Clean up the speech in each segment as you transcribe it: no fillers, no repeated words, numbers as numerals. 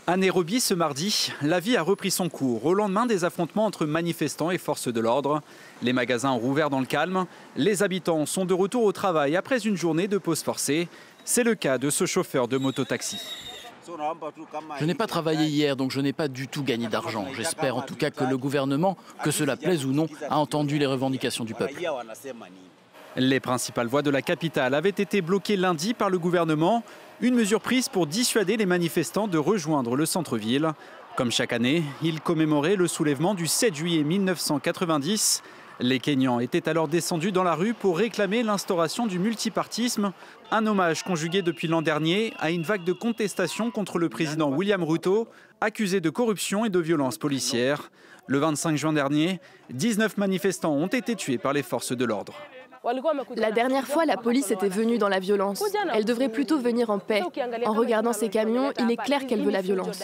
À Nairobi ce mardi, la vie a repris son cours au lendemain des affrontements entre manifestants et forces de l'ordre. Les magasins ont rouvert dans le calme. Les habitants sont de retour au travail après une journée de pause forcée. C'est le cas de ce chauffeur de mototaxi. Je n'ai pas travaillé hier, donc je n'ai pas du tout gagné d'argent. J'espère en tout cas que le gouvernement, que cela plaise ou non, a entendu les revendications du peuple. Les principales voies de la capitale avaient été bloquées lundi par le gouvernement. Une mesure prise pour dissuader les manifestants de rejoindre le centre-ville. Comme chaque année, ils commémoraient le soulèvement du 7 juillet 1990. Les Kenyans étaient alors descendus dans la rue pour réclamer l'instauration du multipartisme, un hommage conjugué depuis l'an dernier à une vague de contestation contre le président William Ruto, accusé de corruption et de violences policières. Le 25 juin dernier, 19 manifestants ont été tués par les forces de l'ordre. La dernière fois, la police était venue dans la violence. Elle devrait plutôt venir en paix. En regardant ces camions, il est clair qu'elle veut la violence.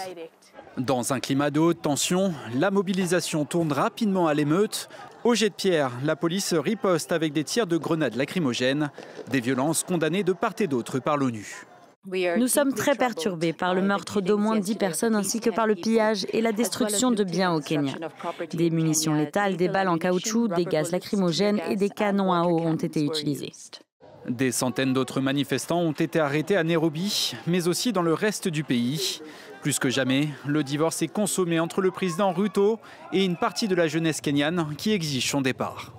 Dans un climat de haute tension, la mobilisation tourne rapidement à l'émeute. Au jet de pierre, la police riposte avec des tirs de grenades lacrymogènes, des violences condamnées de part et d'autre par l'ONU. Nous sommes très perturbés par le meurtre d'au moins 10 personnes ainsi que par le pillage et la destruction de biens au Kenya. Des munitions létales, des balles en caoutchouc, des gaz lacrymogènes et des canons à eau ont été utilisés. Des centaines d'autres manifestants ont été arrêtés à Nairobi, mais aussi dans le reste du pays. Plus que jamais, le divorce est consommé entre le président Ruto et une partie de la jeunesse kenyane qui exige son départ.